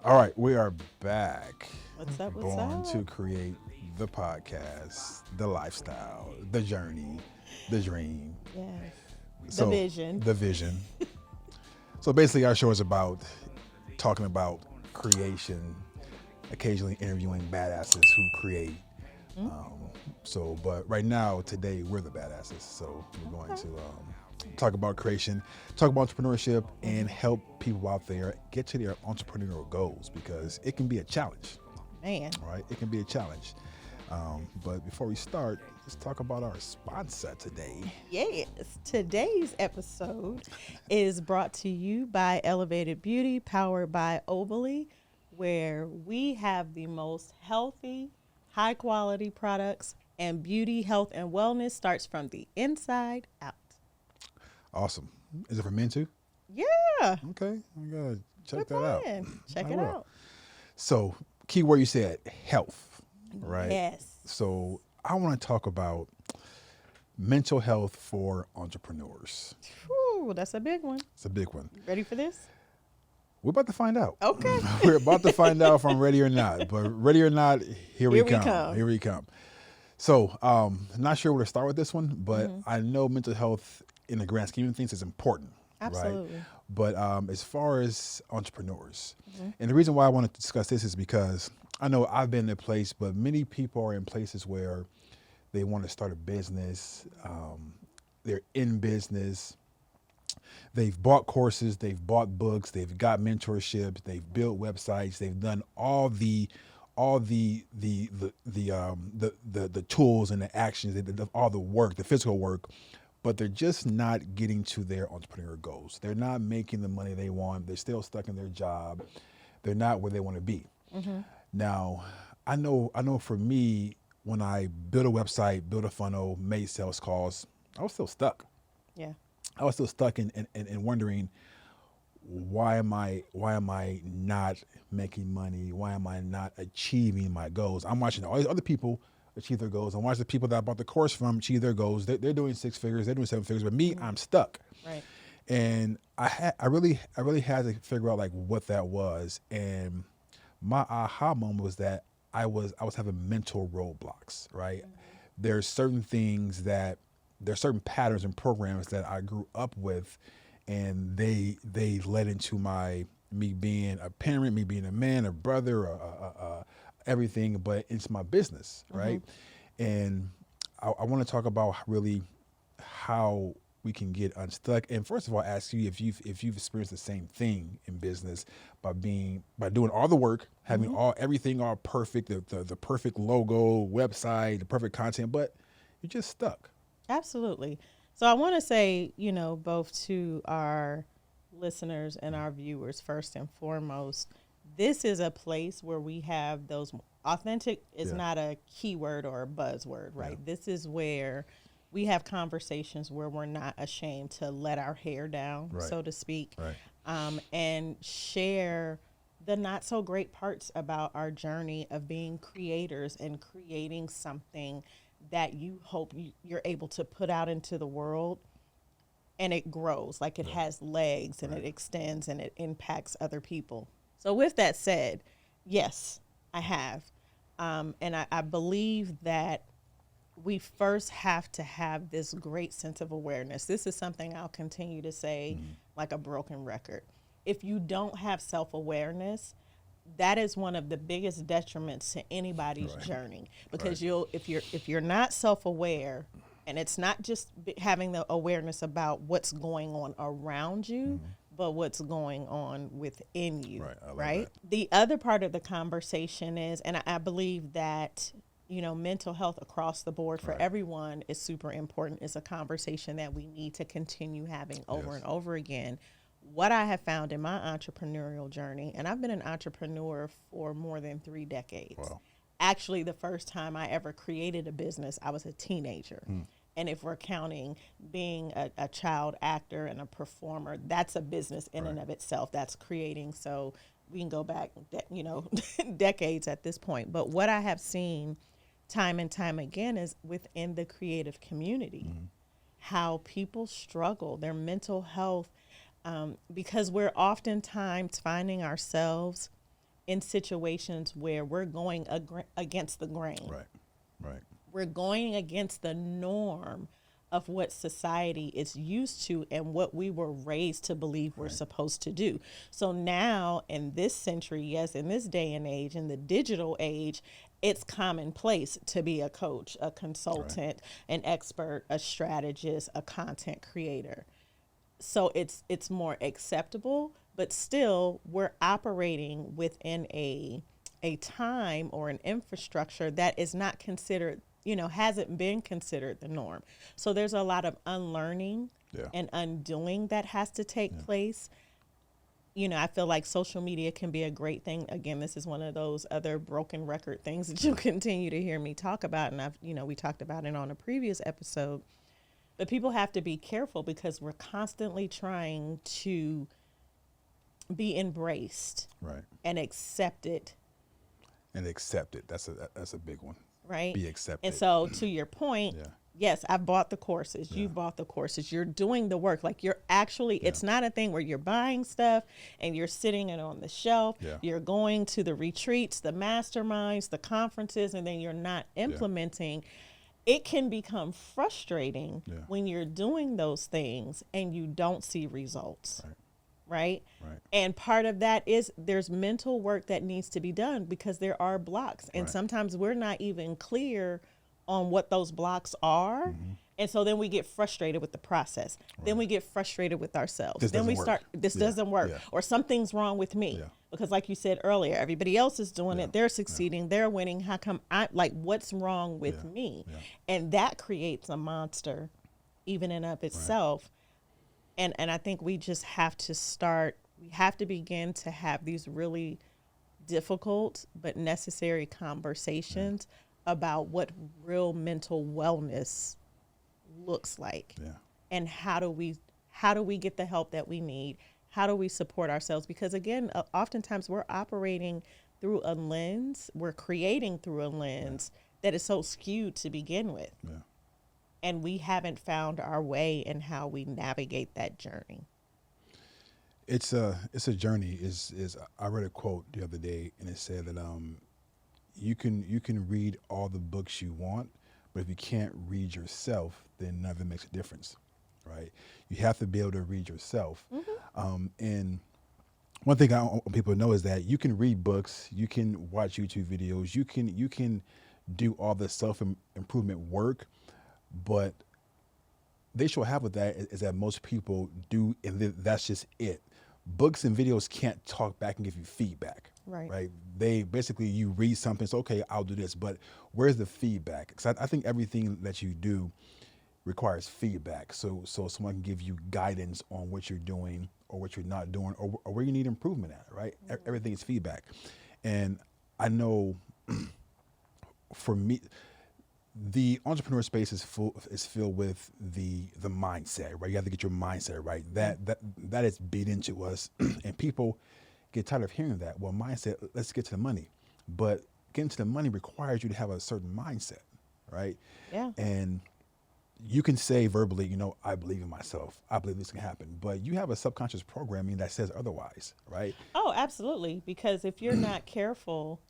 All right, we are back. What's up? What's Born to up? create the podcast, the lifestyle, the journey, the dream. Yes. The So, vision. the vision. So, basically, our show is about talking about creation, occasionally interviewing badasses who create. Mm, But right now, today, we're the badasses. So, we're going okay. to talk about creation, talk about entrepreneurship, and Hmm. help people out there get to their entrepreneurial goals because it can be a challenge. Man. All right, it can be a challenge. But before we start, let's talk about our sponsor today. Yes. Today's episode is brought to you by Elevated Beauty, powered by Ovally, where we have the most healthy, high quality products, and beauty, health, and wellness starts from the inside out. Awesome. Is it for men too? Yeah. Okay, I gotta check Good that out. plan. Check I it will. out. So, key word you said health, right? Yes. So, I want to talk about mental health for entrepreneurs. Whew, that's a big one. It's a big one. You ready for this? We're about to find out. Okay. We're about to find out if I'm ready or not. But ready or not, here we Here we come. come. Here we come. So, not sure where to start with this one, but I know mental health in the grand scheme of things is important, right? Absolutely. But as far as entrepreneurs, Mm-hmm. and the reason why I want to discuss this is because I know I've been in a place, but many people are in places where they want to start a business. They're in business. They've bought courses, they've bought books, they've got mentorships, they've built websites, they've done all the tools and the actions, all the work, the physical work, but they're just not getting to their entrepreneurial goals. They're not making the money they want. They're still stuck in their job. They're not where they want to be. Mm-hmm. Now, I know for me, when I built a website, built a funnel, made sales calls, I was still stuck. Yeah. I was still stuck in wondering why am I not making money? Why am I not achieving my goals? I'm watching all these other people achieve their goals. I'm watching the people that I bought the course from achieve their goals. They're doing six figures, they're doing seven figures, but me, I'm stuck. Right. And I really had to figure out like what that was. And my aha moment was that I was having mental roadblocks, right? There's certain things that there's certain patterns and programs that I grew up with, and they led into my me being a parent, me being a man, a brother, everything, but it's my business, Mm-hmm. right? And I want to talk about really how we can get unstuck. And first of all, ask you if you've experienced the same thing in business by doing all the work, having Mm-hmm. all everything all perfect, the perfect logo, website, the perfect content, but you're just stuck. Absolutely. So I want to say, both to our listeners and our viewers, first and foremost, this is a place where we have those authentic is Yeah. not a keyword or a buzzword, Yeah. right? This is where we have conversations where we're not ashamed to let our hair down, Right. so to speak, Right. and share the not so great parts about our journey of being creators and creating something that you hope you're able to put out into the world and it grows, like it has legs and Right. it extends and it impacts other people. So, with that said, yes, I have. And I believe that we first have to have this great sense of awareness. This is something I'll continue to say like a broken record. If you don't have self awareness, that is one of the biggest detriments to anybody's Right. journey because Right. if you're not self-aware, and it's not just having the awareness about what's going on around you, but what's going on within you, Right. I love right? that. The other part of the conversation is, and I believe that mental health across the board for Right. everyone is super important. It's a conversation that we need to continue having over Yes. and over again. What I have found in my entrepreneurial journey, and I've been an entrepreneur for more than 3 decades. Wow. Actually, the first time I ever created a business, I was a teenager. And if we're counting being a child actor and a performer, that's a business in and Right. of itself. That's creating. So we can go back, decades at this point. But what I have seen time and time again is within the creative community, how people struggle, their mental health, because we're oftentimes finding ourselves in situations where we're going against the grain. Right. Right. We're going against the norm of what society is used to and what we were raised to believe we're supposed to do. So now in this century, yes, in this day and age, in the digital age, it's commonplace to be a coach, a consultant, an expert, a strategist, a content creator. So it's more acceptable, but still we're operating within a time or an infrastructure that is not considered, hasn't been considered the norm. So there's a lot of unlearning and undoing that has to take place. I feel like social media can be a great thing. Again, this is one of those other broken record things that you'll continue to hear me talk about. And we talked about it on a previous episode. But people have to be careful because we're constantly trying to be embraced and accepted. And accept it. That's a big one. Right. Be accepted. And so to your point, yes, I bought the courses. You bought the courses. You're doing the work. Like you're actually, it's not a thing where you're buying stuff and you're sitting it on the shelf. Yeah. You're going to the retreats, the masterminds, the conferences, and then you're not implementing. It can become frustrating when you're doing those things and you don't see results. Right. And part of that is there's mental work that needs to be done because there are blocks. And sometimes we're not even clear on what those blocks are. And so then we get frustrated with the process. Then we get frustrated with ourselves. This then we doesn't start, work. this doesn't work. Yeah. Or something's wrong with me. Yeah. Because like you said earlier, everybody else is doing it. They're succeeding. They're winning. How come what's wrong with me? And that creates a monster even in of itself. And I think we just have to begin to have these really difficult but necessary conversations about what real mental wellness looks like. And how do we get the help that we need? How do we support ourselves? Because again, oftentimes we're operating through a lens, we're creating through a lens that is so skewed to begin with. And we haven't found our way in how we navigate that journey. It's a journey. I read a quote the other day and it said that you can read all the books you want, but if you can't read yourself, then none of it makes a difference, right? You have to be able to read yourself. And one thing I want people to know is that you can read books, you can watch YouTube videos, you can do all the self-improvement work, but the issue I have with that is that most people do, and that's just it. Books and videos can't talk back and give you feedback, right? They basically, you read something, it's okay, I'll do this, but where's the feedback? Because I think everything that you do requires feedback. So someone can give you guidance on what you're doing or what you're not doing or where you need improvement at, right? Everything is feedback. And I know for me, the entrepreneur space is filled with the mindset, right? You have to get your mindset right. That is beat into us, and people get tired of hearing that. Well, mindset, let's get to the money, but getting to the money requires you to have a certain mindset, right? Yeah. And you can say verbally, I believe in myself, I believe this can happen, but you have a subconscious programming that says otherwise, right? Oh, absolutely. Because if you're not careful,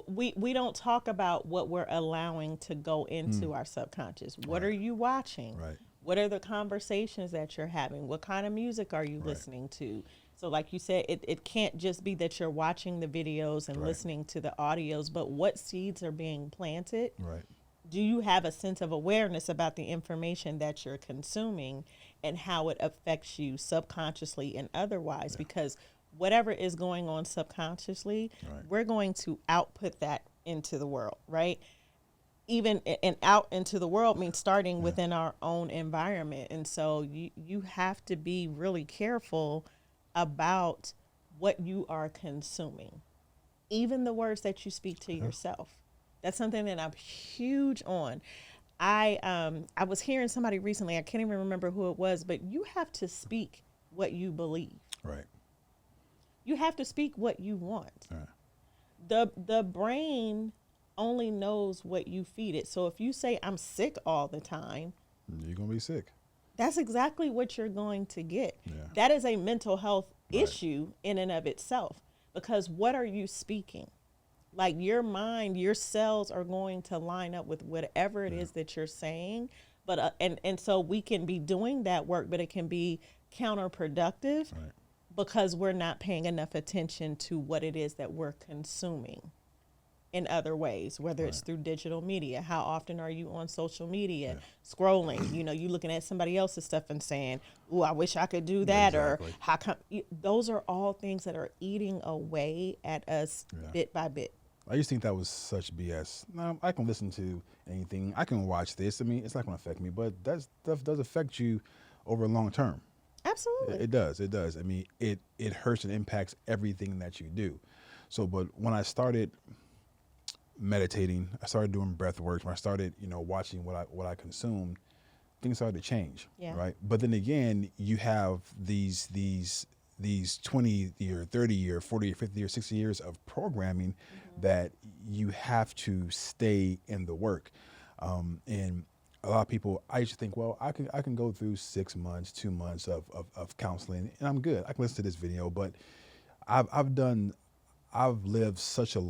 we don't talk about what we're allowing to go into our subconscious. What are you watching? Right. What are the conversations that you're having? What kind of music are you listening to? So like you said, it can't just be that you're watching the videos and listening to the audios, but what seeds are being planted? Right. Do you have a sense of awareness about the information that you're consuming and how it affects you subconsciously and otherwise? Because whatever is going on subconsciously, we're going to output that into the world, right? Even and out into the world means starting within our own environment. And so you have to be really careful about what you are consuming, even the words that you speak to yourself. That's something that I'm huge on. I was hearing somebody recently, I can't even remember who it was, but you have to speak what you believe. Right. You have to speak what you want. The brain only knows what you feed it. So if you say I'm sick all the time, you're going to be sick. That's exactly what you're going to get. Yeah. That is a mental health issue in and of itself, because what are you speaking? Like your mind, your cells are going to line up with whatever it is that you're saying. But and so we can be doing that work, but it can be counterproductive Right. because we're not paying enough attention to what it is that we're consuming in other ways, whether it's Right. through digital media. How often are you on social media Yeah. scrolling? You know, you looking at somebody else's stuff and saying, "Oh, I wish I could do that," Exactly. or "How come?" Those are all things that are eating away at us Yeah. bit by bit. I used to think that was such BS. No, I can listen to anything. I can watch this. I mean, it's not going to affect me, but that stuff does affect you over long term. Absolutely. It does. It does. I mean, it hurts and impacts everything that you do. So, but when I started meditating, I started doing breath work. When I started, watching what I consumed, things started to change. Yeah. Right. But then again, you have these 20-year, 30-year, 40-year, 50-year, 60 years of programming that you have to stay in the work. And a lot of people, I used to think, well, I can go through 6 months, 2 months of counseling and I'm good. I can listen to this video, but I've lived such a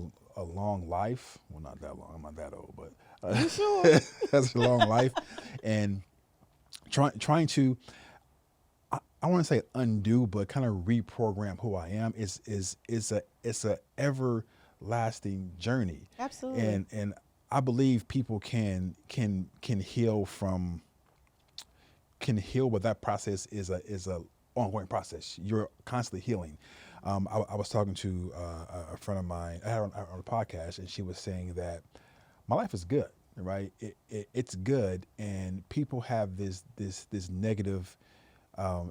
long life. Well, not that long. I'm not that old, but You sure? that's a long life. And trying to, I want to say undo, but kind of reprogram who I am is a everlasting journey. Absolutely. And I believe people can heal but that process is a ongoing process. You're constantly healing. I was talking to a friend of mine. I had her on a podcast, and she was saying that my life is good, right? It's good, and people have this negative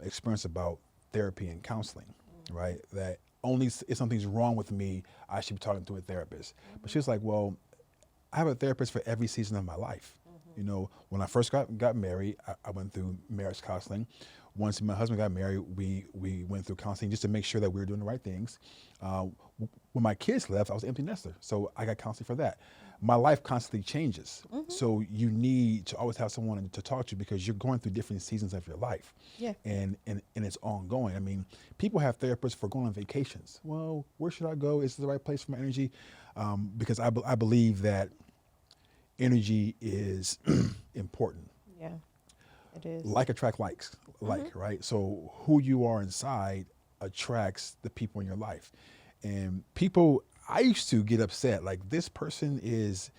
experience about therapy and counseling, right? That only if something's wrong with me, I should be talking to a therapist. But she was like, well, I have a therapist for every season of my life. When I first got married, I went through marriage counseling. Once my husband got married, we went through counseling just to make sure that we were doing the right things. When my kids left, I was an empty nester, so I got counseling for that. My life constantly changes, so you need to always have someone to talk to because you're going through different seasons of your life. Yeah. And it's ongoing. I mean, people have therapists for going on vacations. Well, where should I go? Is this the right place for my energy? Because I believe that energy is important. Yeah. It is. Like attract likes, right? So who you are inside attracts the people in your life. And people, I used to get upset, like this person is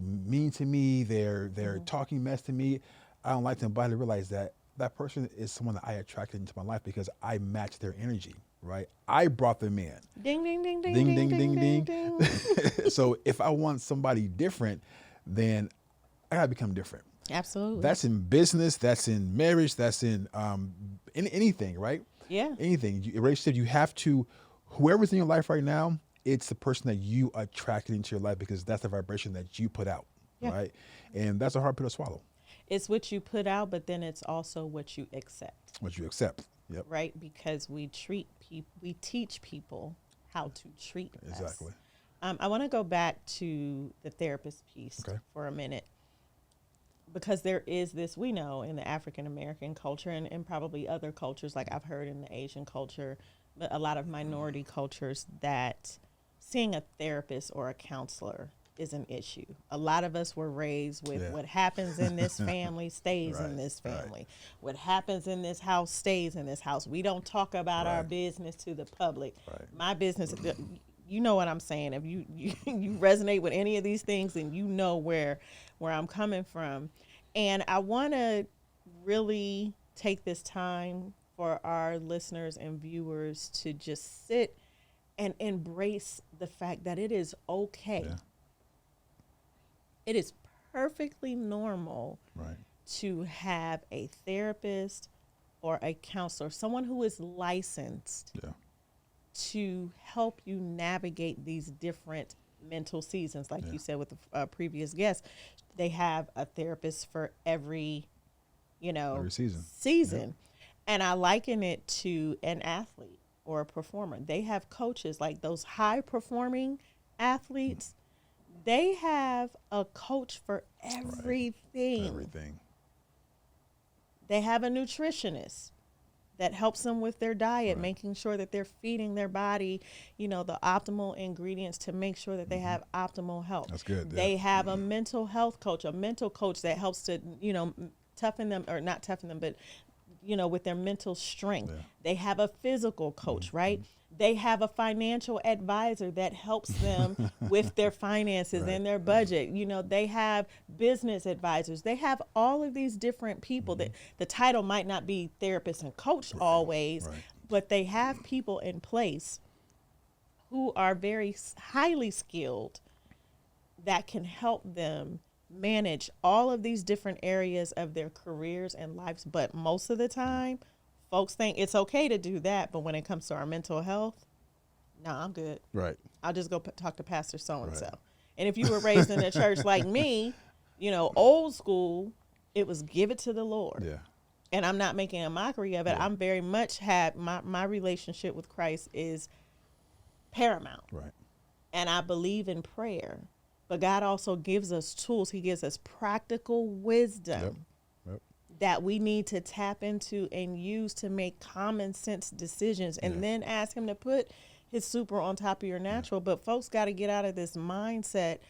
mean to me. They're talking mess to me. I don't like them, but I realize that that person is someone that I attracted into my life because I matched their energy, right? I brought them in. Ding, ding, ding, ding, Ding, ding, ding, ding, ding, ding, ding. ding. So if I want somebody different, then I gotta become different. Absolutely. That's in business. That's in marriage. That's in anything, right? Yeah. Anything. Relationship. You have to. Whoever's in your life right now, it's the person that you attracted into your life because that's the vibration that you put out, Yeah. right? And that's a hard pill to swallow. It's what you put out, but then it's also what you accept, What you accept. Yep. right? Because we teach people how to treat us. Exactly. I want to go back to the therapist piece Okay. for a minute. Because there is this, we know in the African American culture and probably other cultures, like I've heard in the Asian culture, but a lot of minority cultures, that seeing a therapist or a counselor is an issue. A lot of us were raised with what happens in this family stays in this family. Right. What happens in this house stays in this house. We don't talk about our Right. business to the public. Right. My business, you know what I'm saying. If you resonate with any of these things, then you know where I'm coming from. And I want to really take this time for our listeners and viewers to just sit and embrace the fact that it is okay. Yeah. It is perfectly normal Right. to have a therapist or a counselor, someone who is licensed Yeah. to help you navigate these different mental seasons. Like you said with the previous guest, they have a therapist for every season. And I liken it to an athlete or a performer. They have coaches, like those high performing athletes. They have a coach for everything. Everything. They have a nutritionist. that helps them with their diet, Right. making sure that they're feeding their body, the optimal ingredients to make sure that they have optimal health. That's good. Yeah. They have a mental health coach, a mental coach that helps to, toughen them, or not toughen them, but with their mental strength. Yeah. They have a physical coach, right? They have a financial advisor that helps them with their finances Right. and their budget. They have business advisors. They have all of these different people that the title might not be therapist and coach always, Right. but they have people in place who are very highly skilled that can help them manage all of these different areas of their careers and lives. But most of the time, folks think it's okay to do that. But when it comes to our mental health, no, I'm good. Right. I'll just go talk to Pastor so-and-so. Right. And if you were raised in a church like me, old school, it was give it to the Lord. Yeah. And I'm not making a mockery of it. Yeah. I'm very much my relationship with Christ is paramount. Right. And I believe in prayer. But God also gives us tools. He gives us practical wisdom Yep. that we need to tap into and use to make common sense decisions, and then ask him to put his super on top of your natural. But folks got to get out of this mindset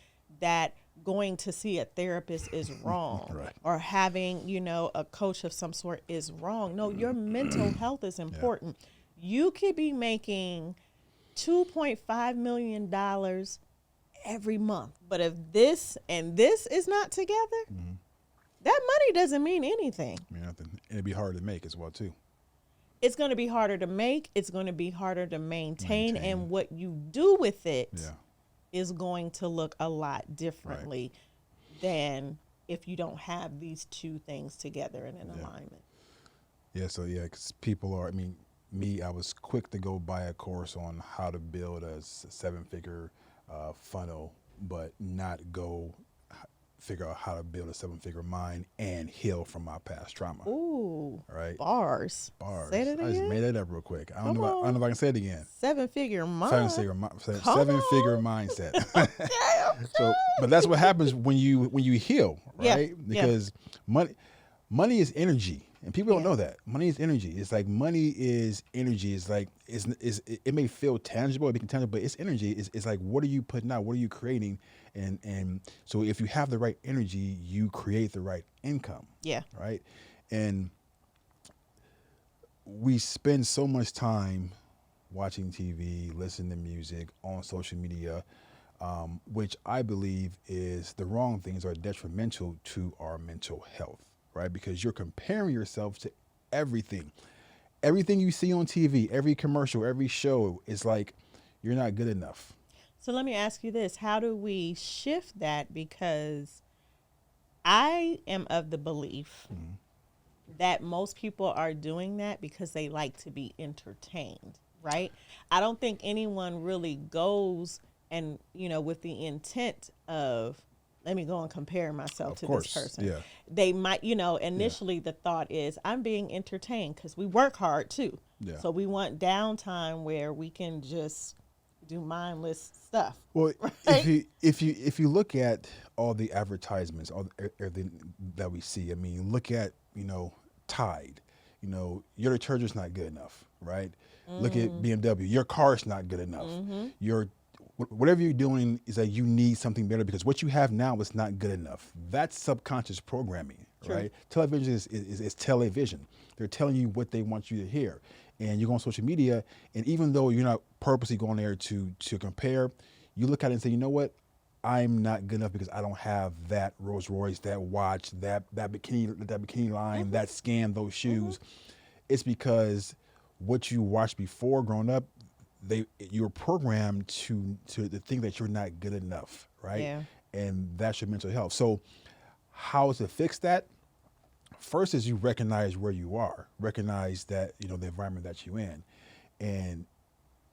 that going to see a therapist is wrong Right. or having, a coach of some sort is wrong. No, your mental health is important. You could be making $2.5 million every month. But if this and this is not together, that money doesn't mean anything. I mean, nothing. And it'd be hard to make as well too. It's going to be harder to make. It's going to be harder to maintain. And what you do with it is going to look a lot differently than if you don't have these two things together in an alignment. Yeah. So because people are. I mean, me. I was quick to go buy a course on how to build a seven-figure funnel, but not go figure out how to build a seven-figure mind and heal from my past trauma. Ooh, right? Bars. Say that I just again. made that up real quick. I don't Come know if I can say it again. Seven-figure mind. Seven-figure mindset. Okay. So, but that's what happens when you heal, right? Yeah, Because money is energy. And people don't know that. Money is energy. It's like money is energy. It's like it may feel tangible, it may be tangible, but it's energy. It's like, what are you putting out? What are you creating? And so if you have the right energy, you create the right income. Yeah. Right. And we spend so much time watching TV, listening to music, on social media, which I believe is the wrong things, are detrimental to our mental health. Right? Because you're comparing yourself to everything. Everything you see on TV, every commercial, every show is like, you're not good enough. So let me ask you this. How do we shift that? Because I am of the belief that most people are doing that because they like to be entertained, right? I don't think anyone really goes and, with the intent of, let me go and compare myself to this person. Yeah. They might, initially the thought is, I'm being entertained, because we work hard too. Yeah. So we want downtime where we can just do mindless stuff. Well, right? if you look at all the advertisements, everything that we see, I mean, look at, Tide, your detergent's not good enough, right? Look at BMW, your car's not good enough. Your whatever you're doing is that you need something better, because what you have now is not good enough. That's subconscious programming, True. right? Television is television. They're telling you what they want you to hear. And you go on social media, and even though you're not purposely going there to compare, you look at it and say, you know what? I'm not good enough because I don't have that Rolls Royce, that watch, that bikini line, that skin, those shoes. It's because what you watched before growing up, you're programmed to think that you're not good enough, right? Yeah. And that's your mental health. So how to fix that? First is you recognize where you are, recognize that, the environment that you're in. And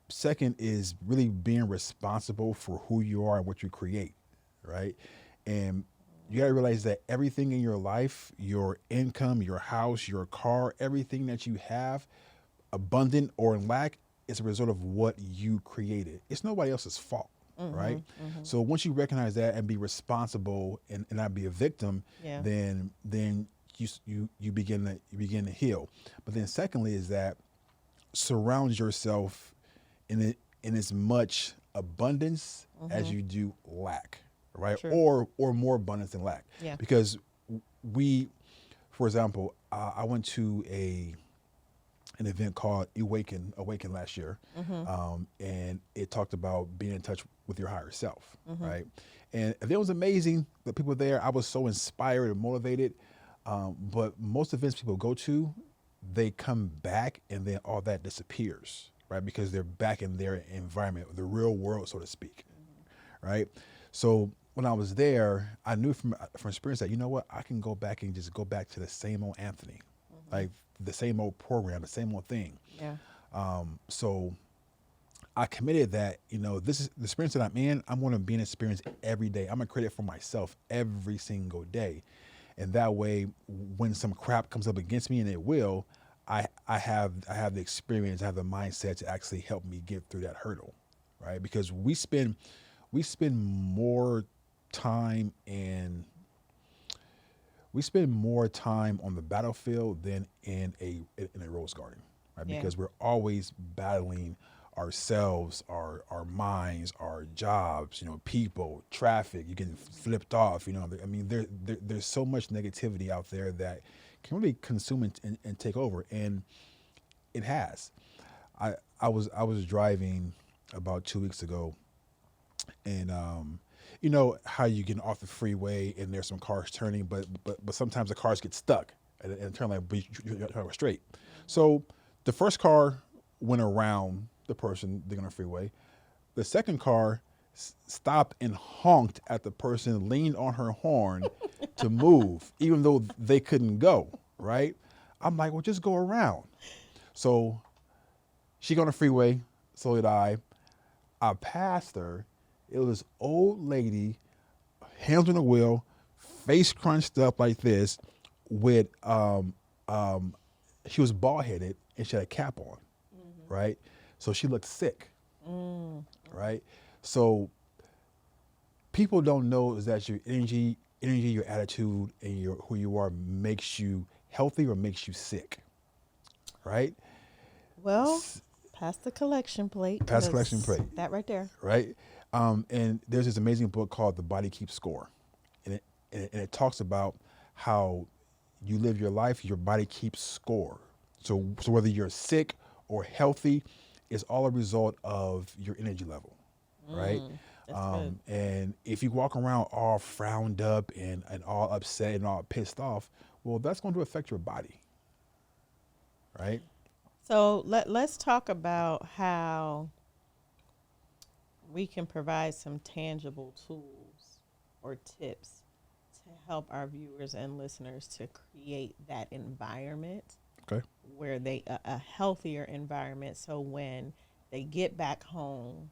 second is really being responsible for who you are and what you create, right? And you got to realize that everything in your life, your income, your house, your car, everything that you have, abundant or in lack, is a result of what you created. It's nobody else's fault, right? So once you recognize that and be responsible and not be a victim, then you begin to heal. But then secondly is that surround yourself in as much abundance as you do lack, right? True. Or more abundance than lack, Yeah. because we, for example, I went to an event called Awaken last year, and it talked about being in touch with your higher self, right? And it was amazing. The people there, I was so inspired and motivated. But most events people go to, they come back and then all that disappears, right? Because they're back in their environment, the real world, so to speak, right? So when I was there, I knew from experience that, you know what, I can go back and just go back to the same old Anthony, like the same old program, the same old thing. Yeah. So I committed that, this is the experience that I'm in. I'm going to be an experience every day. I'm going to create it for myself every single day. And that way, when some crap comes up against me, and it will, I have the experience, I have the mindset to actually help me get through that hurdle, right? Because we spend more time on the battlefield than in a rose garden, right? Yeah. Because we're always battling ourselves, our minds, our jobs, people, traffic. You get flipped off. I mean, there's so much negativity out there that can really consume and take over, and it has. I was driving about 2 weeks ago, and you know how you get off the freeway and there's some cars turning, but sometimes the cars get stuck and turn like you're trying to straight. So the first car went around the person they're on the freeway. The second car stopped and honked at the person, leaned on her horn to move, even though they couldn't go, right? I'm like, well, just go around. So she got on the freeway, so did I. I passed her. It was this old lady, hands on the wheel, face crunched up like this, with she was bald headed and she had a cap on, right? So she looked sick, right? So people don't know is that your energy, your attitude, and your who you are makes you healthy or makes you sick, right? Well, pass the collection plate. Pass the collection plate. That right there. Right? And there's this amazing book called The Body Keeps Score. And it talks about how you live your life, your body keeps score. So whether you're sick or healthy, it's all a result of your energy level, right? That's good. And if you walk around all frowned up and all upset and all pissed off, well, that's going to affect your body, right? So let's talk about how we can provide some tangible tools or tips to help our viewers and listeners to create that environment. Okay. Where they a healthier environment, so when they get back home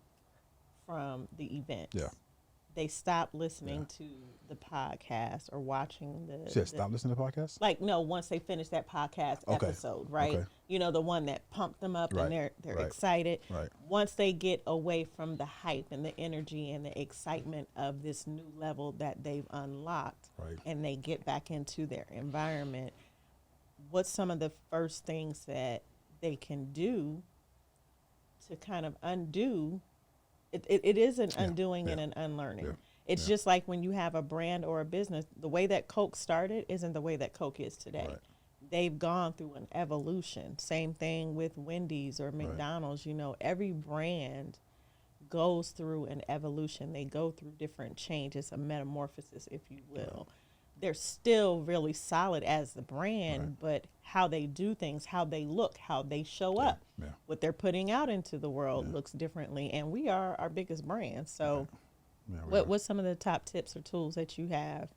from the event, Yeah. they stop listening to the podcast or watching the. So stop listening to podcasts? Like, no, once they finish that podcast episode, right? Okay. You know, the one that pumped them up Right. and they're Right. excited. Right. Once they get away from the hype and the energy and the excitement of this new level that they've unlocked, Right. and they get back into their environment, what's some of the first things that they can do to kind of undo? It is an undoing and an unlearning. Yeah. It's just like when you have a brand or a business, the way that Coke started isn't the way that Coke is today. Right. They've gone through an evolution. Same thing with Wendy's or McDonald's. You know, every brand goes through an evolution. They go through different changes, a metamorphosis, if you will. They're still really solid as the brand, but how they do things, how they look, how they show up, what they're putting out into the world looks differently. And we are our biggest brand. So what's some of the top tips or tools that you have,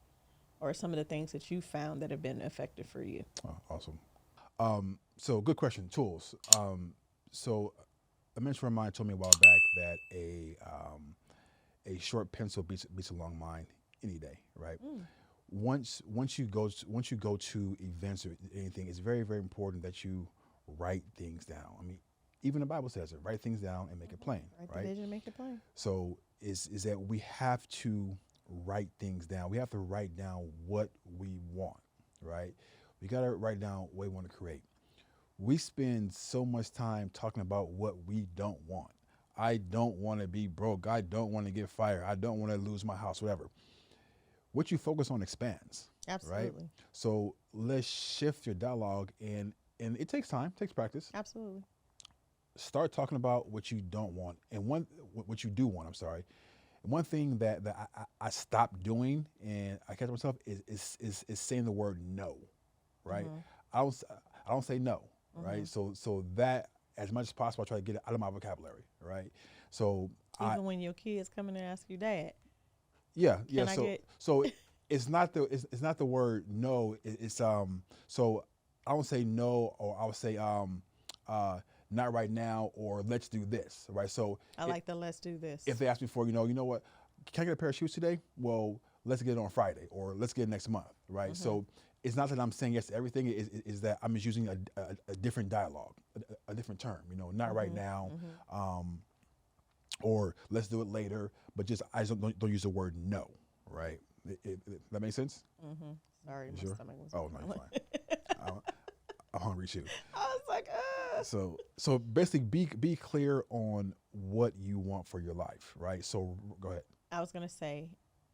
or some of the things that you found that have been effective for you? Oh, awesome. So good question. Tools. So a mentor of mine told me a while back that a short pencil beats a long mind any day, right? Once you go to events or anything, it's very, very important that you write things down. I mean, even the Bible says it: write things down and make it plain. Write the vision, make it plain. So is that we have to write things down. We have to write down what we want, right? We got to write down what we want to create. We spend so much time talking about what we don't want. I don't want to be broke. I don't want to get fired. I don't want to lose my house, whatever. What you focus on expands, right? Absolutely. So let's shift your dialogue, and it takes time, takes practice. Absolutely. Start talking about what you don't want and what you do want. I'm sorry. And one thing that I stopped doing and I catch myself is saying the word no, right? I don't say no, right? So that as much as possible I try to get it out of my vocabulary, right? So Even when your kids come in and ask you, Dad, yeah. can I So get so it's not the word no. It's so I don't say no, or I would say not right now, or let's do this, right? So I like the let's do this. if they ask me for, you know what, can I get a pair of shoes today? Well, let's get it on Friday, or let's get it next month, right? So it's not that I'm saying yes to everything. Is that I'm just using a different dialogue, a different term, not right now, or let's do it later, but just I just don't use the word no, right? That makes sense? Sorry, my Sure? stomach was Oh, no, you're fine. I'm hungry too. I was like, So basically be clear on what you want for your life, right? So go ahead. I was gonna say,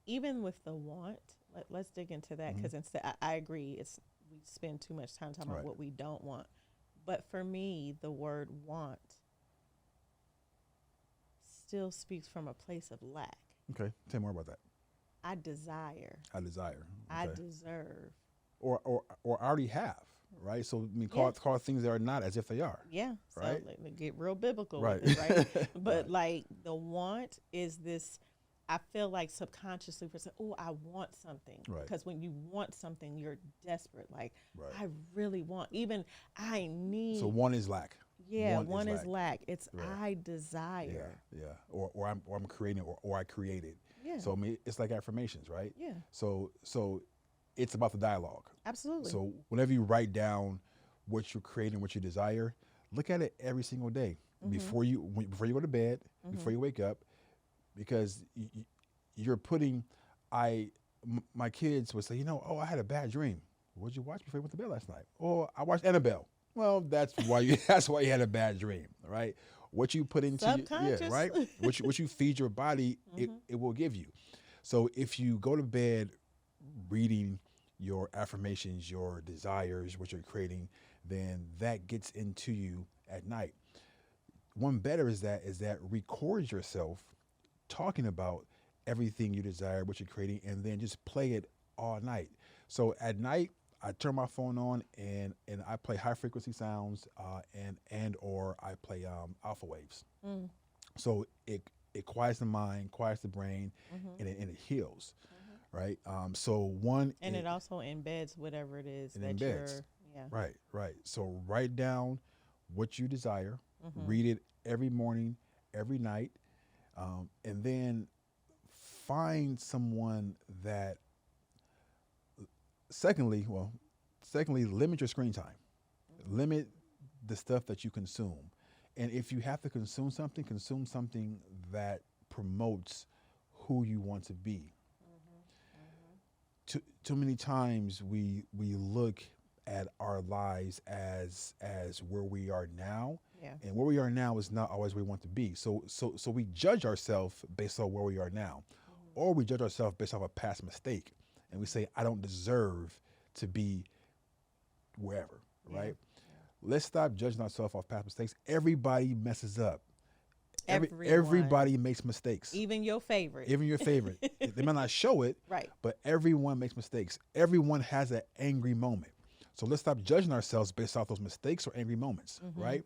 even with the want, let's dig into that because instead, I agree. We spend too much time talking about Right. what we don't want, but for me, the word want still speaks from a place of lack. Okay, tell me more about that. I desire. I desire. I Okay. deserve. Or I already have, right? So I mean, Yeah. call things that are not as if they are. Yeah. So Right. like, get real biblical Right. with it, right? But Right. like the want is this. I feel like subconsciously for oh, I want something. Right. Because when you want something, you're desperate. Like Right. I really want. Even I need. So one is lack. yeah, one is lack. It's Right. I desire. Yeah. Or I'm creating, or I created. Yeah. So I mean, it's like affirmations, right? Yeah. So it's about the dialogue. Absolutely. So whenever you write down what you're creating, what you desire, look at it every single day before you go to bed, before you wake up, because you're putting. My kids would say, oh, I had a bad dream. What'd you watch before you went to bed last night? Oh, I watched Annabelle. Well, that's why you had a bad dream, right? What you put into Subconscious. right? What you feed your body, it will give you. So if you go to bed reading your affirmations, your desires, what you're creating, then that gets into you at night. One better is that record yourself talking about everything you desire, what you're creating, and then just play it all night. So at night, I turn my phone on and I play high frequency sounds and or I play alpha waves. So it quiets the mind, quiets the brain, and it heals, right? So and it also embeds whatever it is it that embeds. you're. Yeah. Right. So write down what you desire, read it every morning, every night, and then find someone that. Secondly, limit your screen time. Limit the stuff that you consume. And if you have to consume something that promotes who you want to be. Too many times we look at our lives as where we are now. Yeah. And where we are now is not always where we want to be. So we judge ourselves based on where we are now. Or we judge ourselves based off a past mistake. And we say, I don't deserve to be wherever, right? Yeah. Let's stop judging ourselves off past mistakes. Everybody messes up. Everyone. Everybody makes mistakes. Even your favorite. Even your favorite. They might not show it, Right. but everyone makes mistakes. Everyone has an angry moment. So let's stop judging ourselves based off those mistakes or angry moments, right?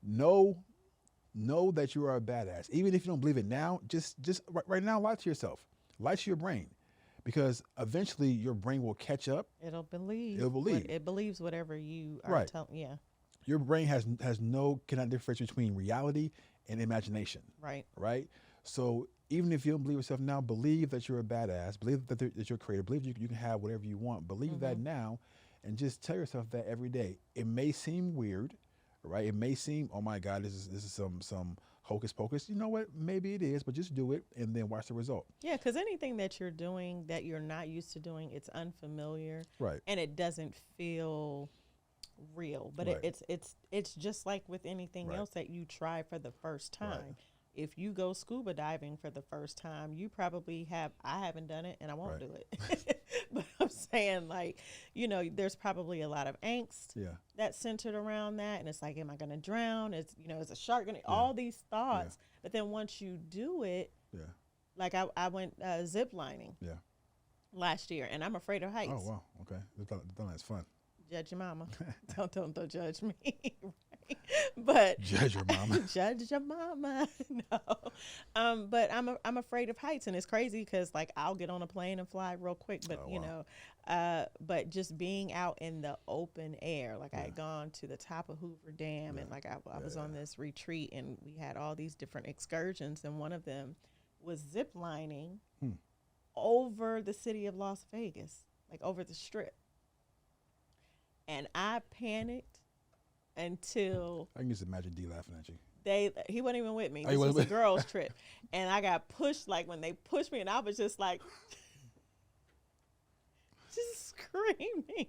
Know that you are a badass. Even if you don't believe it now, just right now, lie to yourself. Lie to your brain. Because eventually your brain will catch up. It'll believe. It believes whatever you are Right. telling. Yeah. Your brain cannot differentiate between reality and imagination. Right. Right? So even if you don't believe yourself now, believe that you're a badass. Believe that you're creative. Believe you can have whatever you want. Believe that now, and just tell yourself that every day. It may seem weird, right? It may seem, oh my God, this is some hocus pocus. You know what? Maybe it is, but just do it and then watch the result. Yeah, because anything that you're doing that you're not used to doing, it's unfamiliar, Right. and it doesn't feel real. But Right. it's just like with anything Right. else that you try for the first Right. time. If you go scuba diving for the first time, you probably have. I haven't done it, and I won't Right. do it. But I'm saying, like, there's probably a lot of angst Yeah. that's centered around that, and it's like, am I going to drown? Is a shark going to? All these thoughts. But then once you do it, Yeah. like I went zip lining Yeah. last year, and I'm afraid of heights. Oh wow. Okay. That's fun. Judge your mama. Don't judge me. Right? But Judge your mama. judge your mama. No. But I'm afraid of heights, and it's crazy because like I'll get on a plane and fly real quick, but Oh, wow. but just being out in the open air, like I had gone to the top of Hoover Dam, and like I was on this retreat, and we had all these different excursions, and one of them was zip lining over the city of Las Vegas, like over the strip. And I panicked until I can just imagine D laughing at you. he wasn't even with me. Oh, This he was a wasn't? girls' trip. And I got pushed, like when they pushed me, and I was just like, just screaming.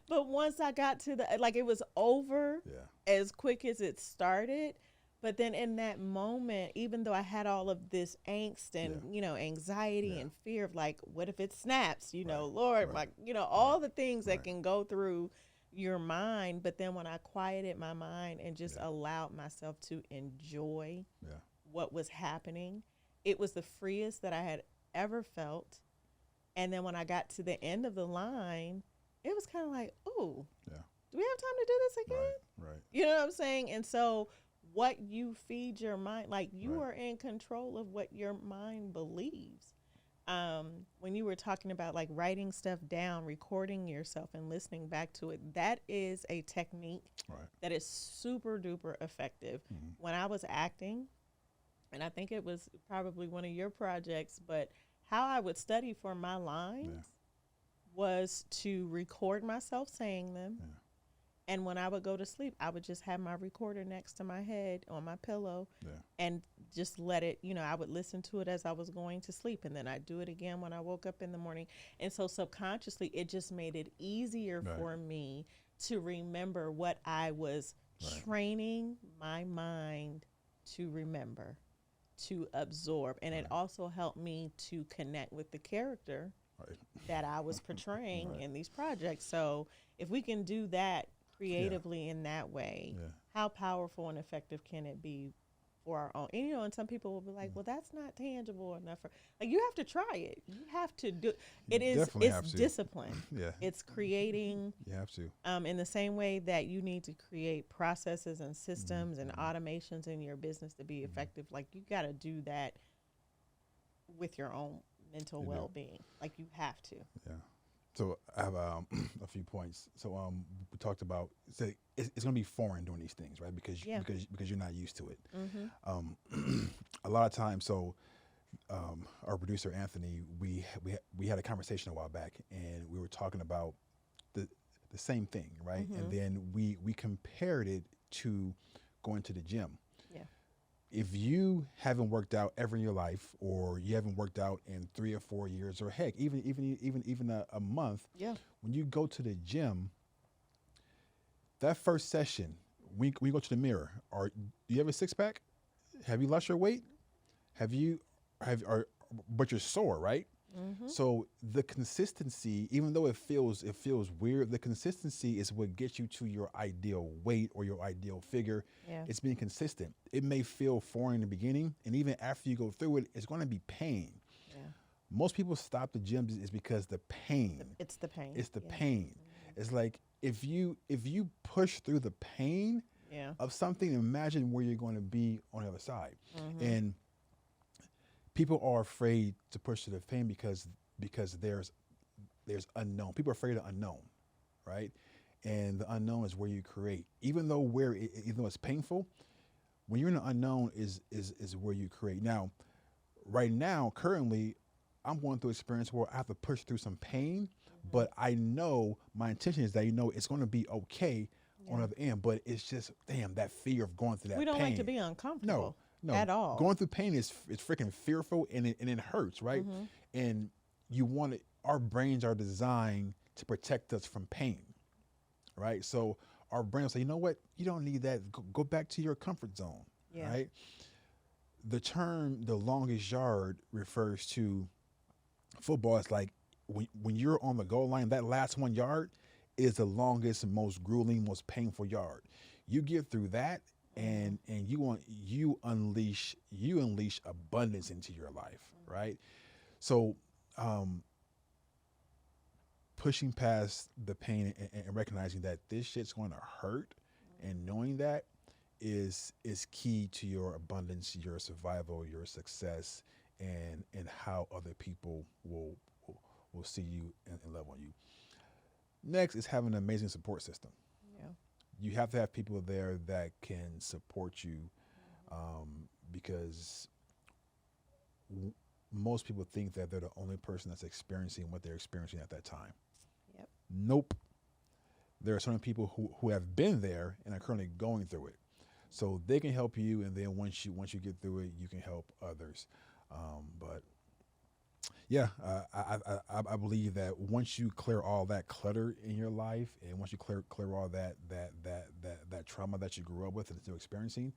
But once I got to it was over Yeah. as quick as it started. But then in that moment, even though I had all of this angst and, anxiety and fear of like, what if it snaps, Lord, Right. all the things that Right. can go through your mind. But then when I quieted my mind and just allowed myself to enjoy Yeah. what was happening, it was the freest that I had ever felt. And then when I got to the end of the line, it was kind of like, oh, Yeah. do we have time to do this again? Right. You know what I'm saying? And so what you feed your mind, like you Right. are in control of what your mind believes. When you were talking about like writing stuff down, recording yourself and listening back to it, that is a technique Right. that is super duper effective. When I was acting, and I think it was probably one of your projects, but how I would study for my lines was to record myself saying them. Yeah. And when I would go to sleep, I would just have my recorder next to my head on my pillow Yeah. and just let it, I would listen to it as I was going to sleep. And then I'd do it again when I woke up in the morning. And so subconsciously, it just made it easier Right. for me to remember what I was Right. training my mind to remember, to absorb. And it also helped me to connect with the character Right. that I was portraying Right. in these projects. So if we can do that creatively in that way, Yeah. how powerful and effective can it be for our own? And, and some people will be like, well, that's not tangible enough. Like, you have to try it. You have to do it. Definitely have It's to. discipline. Yeah. It's creating You have to. in the same way that you need to create processes and systems and automations in your business to be effective. Like, you got to do that with your own mental You do. well-being. Like, you have to. Yeah. So I have a few points. So we talked about it's going to be foreign doing these things, right? Because you're not used to it. A lot of times, so our producer Anthony, we had a conversation a while back, and we were talking about the same thing, right? And then we compared it to going to the gym. Yeah. If you haven't worked out ever in your life, or you haven't worked out in 3 or 4 years, or heck, even a month, Yeah. when you go to the gym, that first session, we go to the mirror. Do you have a six pack? Have you lost your weight? But you're sore, right? So the consistency, even though it feels weird, the consistency is what gets you to your ideal weight or your ideal figure. Yeah. It's being consistent. It may feel foreign in the beginning, and even after you go through it, it's going to be pain. Yeah. Most people stop the gym is because the pain. It's the pain. It's the Yeah. pain. It's like if you push through the pain Yeah. of something, imagine where you're going to be on the other side. And people are afraid to push through the pain because there's unknown. People are afraid of unknown, right? And the unknown is where you create. Even though it's painful, when you're in the unknown is where you create. Now, right now, currently, I'm going through an experience where I have to push through some pain, but I know my intention is that it's going to be okay on the other end. But it's just, damn, that fear of going through that pain. We don't like to be uncomfortable. No. No, at all. going through pain is it's freaking fearful and it hurts, right? And you want it. Our brains are designed to protect us from pain, right? So our brain will say, you know what, you don't need that. Go back to your comfort zone, Yeah. right? The term "the longest yard" refers to football. It's like when you're on the goal line, that last 1 yard is the longest, most grueling, most painful yard. You get through that, and you unleash abundance into your life, right? So pushing past the pain and recognizing that this shit's going to hurt, and knowing that is key to your abundance, your survival, your success, and how other people will see you and love on you. Next is having an amazing support system. Yeah. You have to have people there that can support you, because most people think that they're the only person that's experiencing what they're experiencing at that time. Yep. Nope. There are certain people who have been there and are currently going through it, so they can help you. And then once you get through it, you can help others. But yeah, I believe that once you clear all that clutter in your life, and once you clear all that trauma that you grew up with and still experiencing,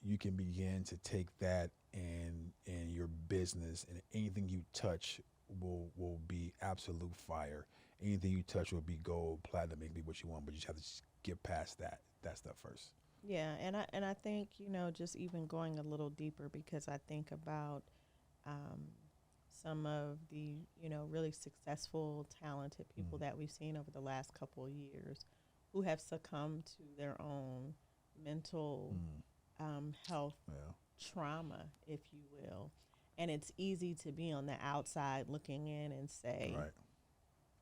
you can begin to take that, and your business and anything you touch will be absolute fire. Anything you touch will be gold, platinum, it can be what you want, but you just have to just get past that stuff first. Yeah, and I think, just even going a little deeper, because I think about some of the, really successful, talented people that we've seen over the last couple of years who have succumbed to their own mental health Yeah. trauma, if you will. And it's easy to be on the outside looking in and say, Right.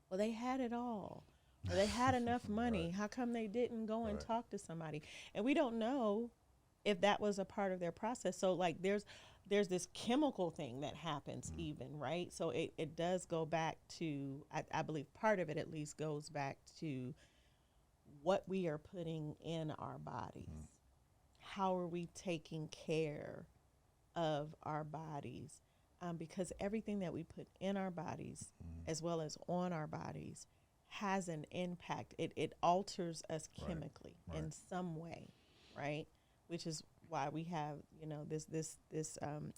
well, they had it all. Or they had enough money. Right. How come they didn't go and Right. talk to somebody? And we don't know if that was a part of their process. So like there's this chemical thing that happens even, right? So it does go back to, I believe part of it at least goes back to what we are putting in our bodies. How are we taking care of our bodies? Because everything that we put in our bodies as well as on our bodies has an impact. It alters us chemically in some way, right? Which is why we have, this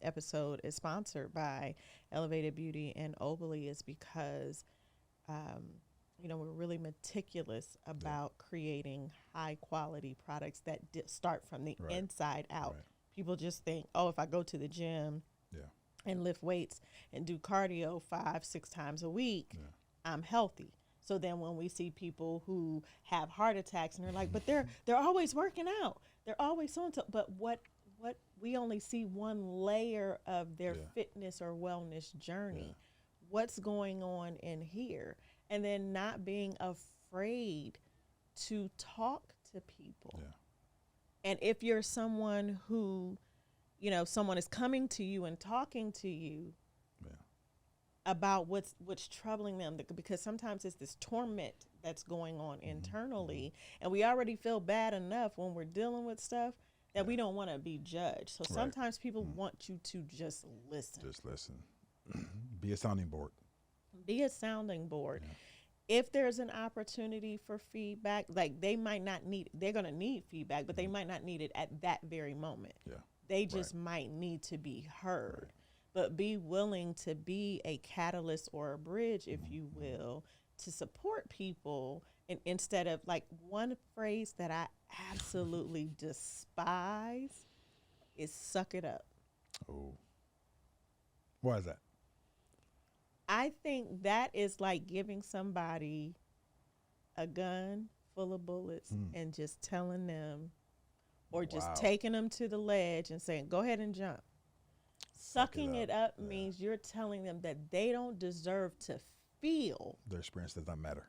episode is sponsored by Elevated Beauty and Obly, is because, we're really meticulous about creating high quality products that start from the inside out. Right. People just think, oh, if I go to the gym Yeah. and lift weights and do cardio 5-6 times a week, I'm healthy. So then when we see people who have heart attacks and they're like, but they're always working out. They're always so and so. But what we only see one layer of their fitness or wellness journey. Yeah. What's going on in here? And then not being afraid to talk to people. Yeah. And if you're someone who, someone is coming to you and talking to you Yeah. about what's troubling them, because sometimes it's this torment that's going on internally, and we already feel bad enough when we're dealing with stuff that we don't want to be judged. So sometimes people want you to just listen. Just listen. Be a sounding board. Be a sounding board. Yeah. If there's an opportunity for feedback, like they're going to need feedback, but they might not need it at that very moment. Yeah. They just might need to be heard. But be willing to be a catalyst or a bridge, if you will, to support people. And instead of, like, one phrase that I absolutely despise is suck it up. Oh. Why is that? I think that is like giving somebody a gun full of bullets and just telling them, or just taking them to the ledge and saying, go ahead and jump. Sucking it up means you're telling them that they don't deserve to feel. Their experience does not matter.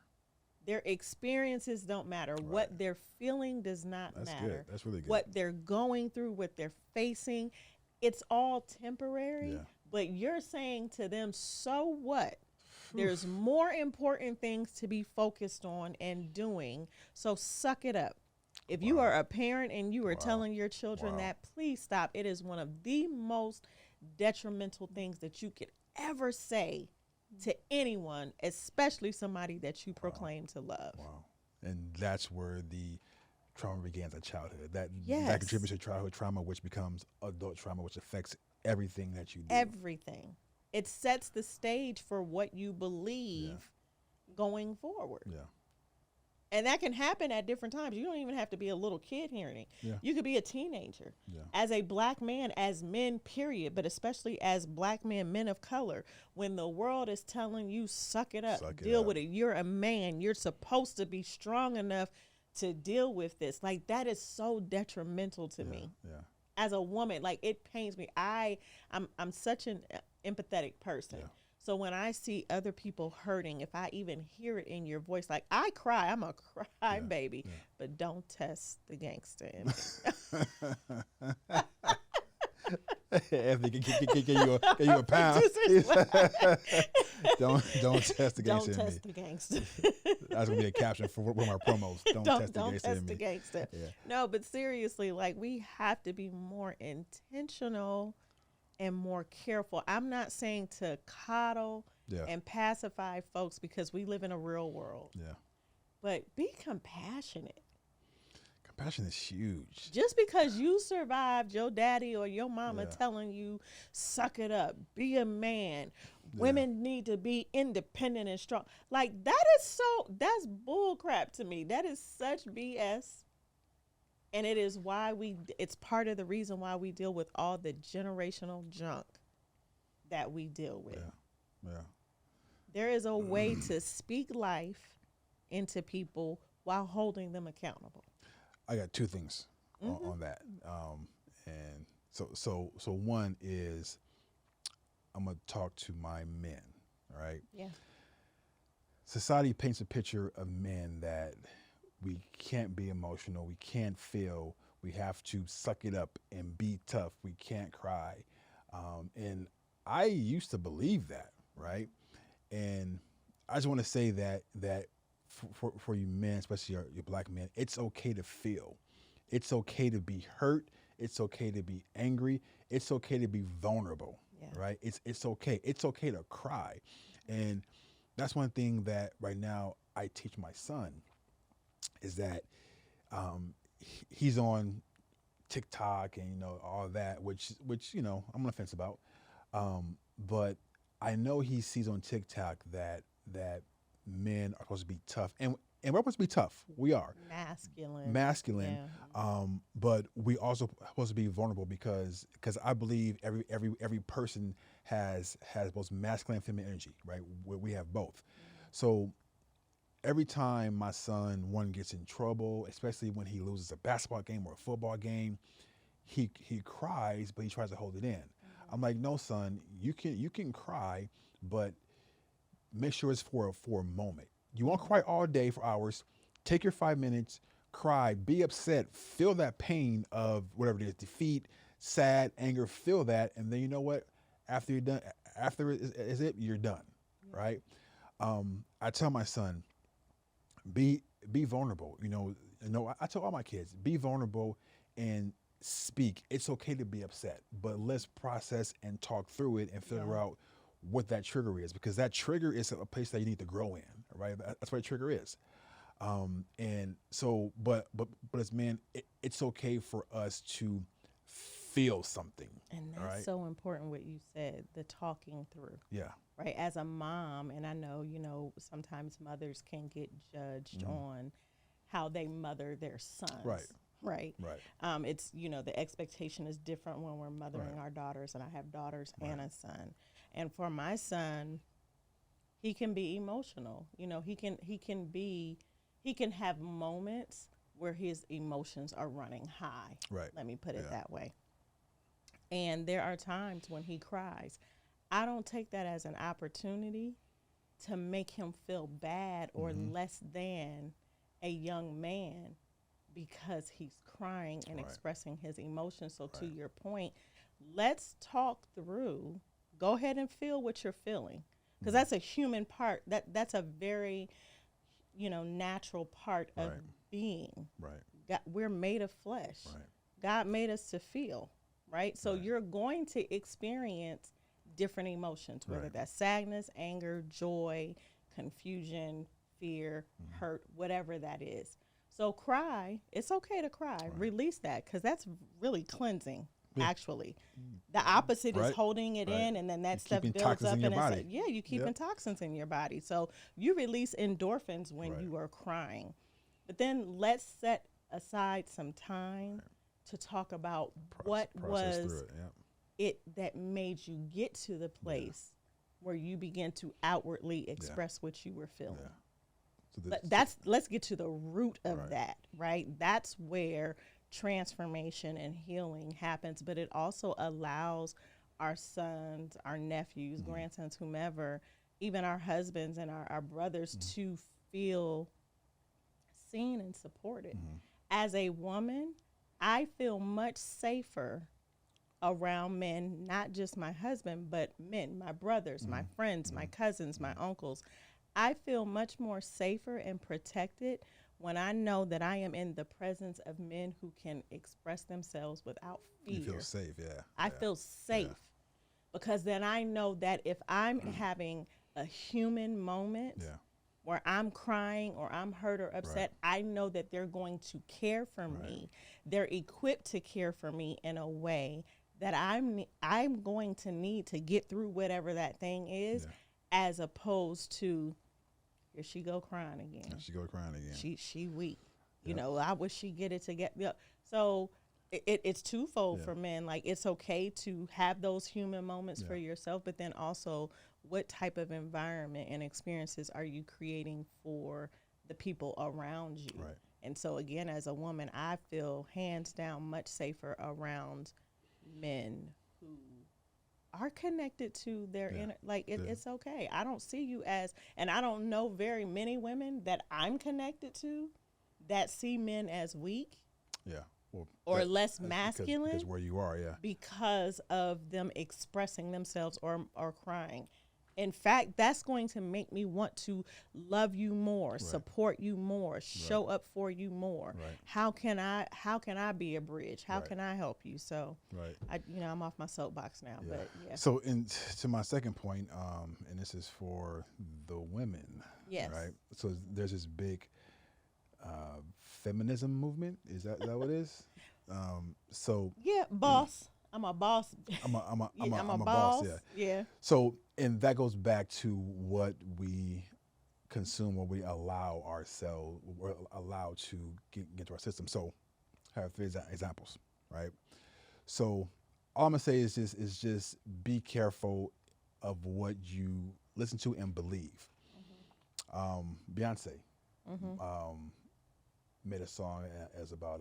Their experiences don't matter. What they're feeling does not That's matter. good. That's really good. What they're going through, what they're facing, it's all temporary. Yeah. But you're saying to them, so what? There's more important things to be focused on and doing. So suck it up. If you are a parent and you are telling your children Wow. that, please stop. It is one of the most detrimental things that you could ever say to anyone, especially somebody that you proclaim to love. Wow. And that's where the trauma begins at childhood. That Yes. contributes to childhood trauma, which becomes adult trauma, which affects everything that you do. Everything. It sets the stage for what you believe going forward. Yeah. And that can happen at different times. You don't even have to be a little kid hearing it. Yeah. You could be a teenager. Yeah. As a black man, as men, period, but especially as black men, men of color, when the world is telling you, suck it up, deal with it. You're a man. You're supposed to be strong enough to deal with this. Like, that is so detrimental to me. Yeah. As a woman, like, it pains me. I'm such an empathetic person. Yeah. So when I see other people hurting, if I even hear it in your voice, like, I cry, I'm a cry baby, but don't test the gangster in me. Anthony, get you a pound. don't test the gangster in me. Don't test the gangster. That's gonna be a caption for one of our promos. Don't test the gangster in me. Yeah. No, but seriously, like, we have to be more intentional and more careful. I'm not saying to coddle and pacify folks, because we live in a real world. Yeah. But be compassionate. Compassion is huge. Just because you survived your daddy or your mama telling you, suck it up, be a man, women need to be independent and strong. Like, that's bull crap to me. That is such BS. And it is why it's part of the reason why we deal with all the generational junk that we deal with. Yeah. There is a way to speak life into people while holding them accountable. I got two things on that. And so one is, I'm going to talk to my men, all right? Yeah. Society paints a picture of men that we can't be emotional, we can't feel, we have to suck it up and be tough, we can't cry. And I used to believe that, right? And I just want to say that for you men, especially your black men, it's okay to feel. It's okay to be hurt. It's okay to be angry. It's okay to be vulnerable, right? It's okay. It's okay to cry. And that's one thing that right now I teach my son, is that he's on TikTok and, all that, which I'm on the fence about. But I know he sees on TikTok that men are supposed to be tough, and we're supposed to be tough. We are masculine. Yeah. But we also supposed to be vulnerable, because I believe every person has both masculine and feminine energy, right? We have both. So every time my son, one, gets in trouble, especially when he loses a basketball game or a football game, he cries, but he tries to hold it in. I'm like, no, son, you can cry, but make sure it's for a moment. You won't cry all day for hours. Take your 5 minutes, cry, be upset, feel that pain of whatever it is, defeat, sad, anger, feel that. And then you know what? After you're done, you're done, right? I tell my son, be vulnerable. I tell all my kids, be vulnerable and speak. It's okay to be upset, but let's process and talk through it and figure out what that trigger is, because that trigger is a place that you need to grow in, right? That's what a trigger is. And so, but as men, it's okay for us to feel something. And that's so important what you said, the talking through. Yeah. Right. As a mom, and I know, sometimes mothers can get judged on how they mother their sons. Right. Right. Right. It's, the expectation is different when we're mothering our daughters, and I have daughters and a son. And for my son, he can be emotional. He can have moments where his emotions are running high. Right. Let me put it that way. And there are times when he cries. I don't take that as an opportunity to make him feel bad or less than a young man because he's crying and expressing his emotions. So to your point, let's talk through. Go ahead and feel what you're feeling, because that's a human part. That's a very, natural part of being. Right. we're made of flesh. Right. God made us to feel, right? So Right. you're going to experience different emotions, whether Right. that's sadness, anger, joy, confusion, fear, hurt, whatever that is. So cry. It's okay to cry. Release that, because that's really cleansing. Yeah. Actually, the opposite is Right. holding it Right. in, and then that You're stuff keeping builds toxins up, in your and body. yeah, you keeping Yep. toxins in your body. So you release endorphins when Right. you are crying. But then let's set aside some time to talk about what Process was through it. Yep. it that made you get to the place where you begin to outwardly express what you were feeling. Yeah. So But let's get to the root of Right. that, right? That's where transformation and healing happens, but it also allows our sons, our nephews, grandsons, whomever, even our husbands and our brothers to feel seen and supported. As a woman, I feel much safer around men, not just my husband, but men, my brothers, my friends, my cousins, my uncles. I feel much more safer and protected when I know that I am in the presence of men who can express themselves without fear. You feel safe. Yeah. I Yeah. feel safe because then I know that if I'm having a human moment Yeah. where I'm crying or I'm hurt or upset, I know that they're going to care for me. They're equipped to care for me in a way that I'm going to need to get through whatever that thing is, Yeah. as opposed to here she go crying again. She go crying again. She weak. You Yep. know, I wish she get it together. Yeah. So it's twofold Yeah. for men. Like, it's okay to have those human moments for Yeah. yourself, but then also what type of environment and experiences are you creating for the people around you? Right. And so again, as a woman, I feel hands down much safer around men who are connected to their Yeah. inner, like Yeah. it's okay. I don't see you as, and I don't know very many women that I'm connected to that see men as weak Yeah. Well, or less that's masculine because where you are. Yeah. because of them expressing themselves or crying. In fact, that's going to make me want to love you more, support you more, show up for you more. Right. How can I be a bridge? How Right. can I help you? So Right. I'm off my soapbox now, but yeah. So, to my second point, and this is for the women. Yes. Right. So there's this big feminism movement. Is that what it is? So Yeah, boss. I'm a boss. I'm a boss. boss. Yeah. Yeah. So, and that goes back to what we consume, what we allow ourselves, we're allowed to get into our system. So, I have three examples, right? So, all I'm gonna say is just be careful of what you listen to and believe. Beyonce made a song as about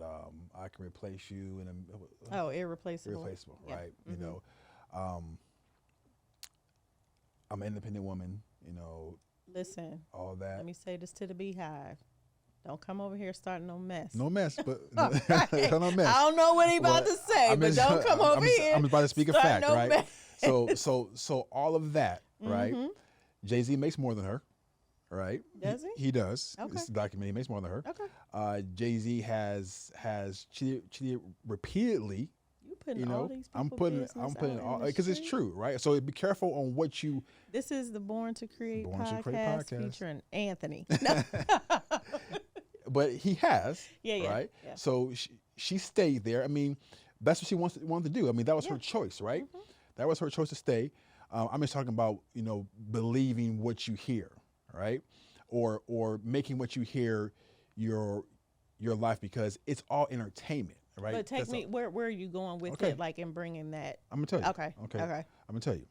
I can replace you and Oh, irreplaceable. irreplaceable, Yeah. right? You know, I'm an independent woman, you know, Listen, all that. let me say this to the beehive. Don't come over here starting no mess. No mess, but no Right. mess. I don't know what he about to say, I'm but just- don't come over here. I'm about to speak a starting fact, no right? mess. So all of that, right? Jay-Z makes more than her, right? Does he? He does. Okay. It's documented. He makes more than her. Okay. Jay-Z has cheated repeatedly. You putting You know, all these people I'm putting business out all in the because it's street? true, right? So be careful on what you. This is the Born to Create, Born to podcast, Create podcast. featuring Anthony. But he has, Yeah. right? Yeah. So she stayed there. I mean, that's what she wanted to do. I mean, that was her choice, right? That was her choice to stay. I'm just talking about, you know, believing what you hear, right? Or making what you hear your life, because it's all entertainment, right? But take That's me, all. where are you going with Okay. it, like in bringing that? I'm gonna tell you. Okay. I'm gonna tell you.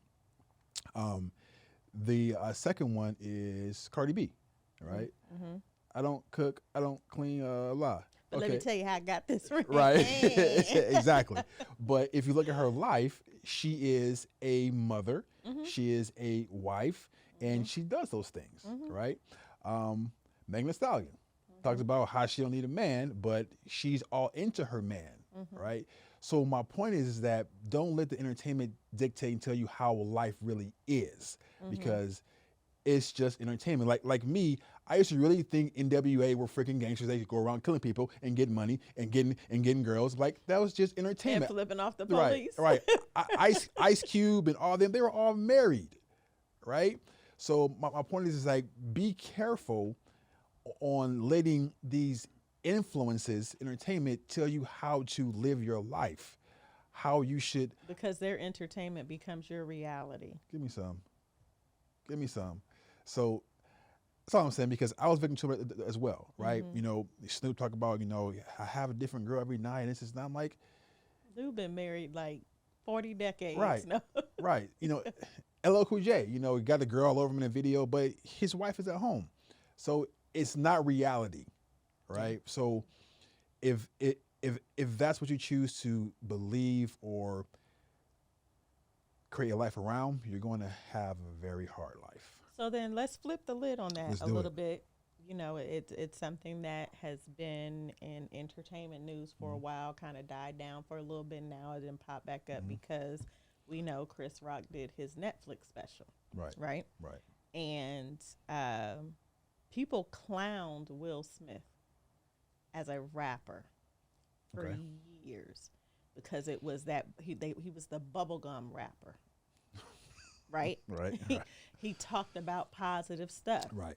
The second one is Cardi B, right? I don't cook, I don't clean, lie. But let me tell you how I got this right. Right. Exactly. But if you look at her life, she is a mother, she is a wife, and she does those things, right? Megan Thee Stallion talks about how she don't need a man, but she's all into her man, right? So my point is that don't let the entertainment dictate and tell you how life really is, because it's just entertainment. Like me, I used to really think NWA were freaking gangsters. They could go around killing people and getting money and getting girls. Like that was just And entertainment. flipping off the Right, police. right. Ice Cube and all them, they were all married, right? So my point is like, be careful on letting these influences, entertainment, tell you how to live your life, how you should. Because their entertainment becomes your reality. Give me some. Give me some. So that's all I'm saying, because I was victim to it as well, right? You know, Snoop talk about, you know, I have a different girl every night, and this is not. I'm like, Dude been married like 40 decades. right, No. right. You know, LL Cool J, you know, he got the girl all over him in the video, but his wife is at home, so it's not reality, right? So if that's what you choose to believe or create a life around, you're going to have a very hard life. So then let's flip the lid on that Let's a do little it. bit. You know, it's something that has been in entertainment news for a while, kind of died down for a little bit now, it then popped back up because we know Chris Rock did his Netflix special, Right. right? Right. And people clowned Will Smith as a rapper for Okay. years because it was that he was the bubblegum rapper, right? Right. He, Right. he talked about positive stuff. Right.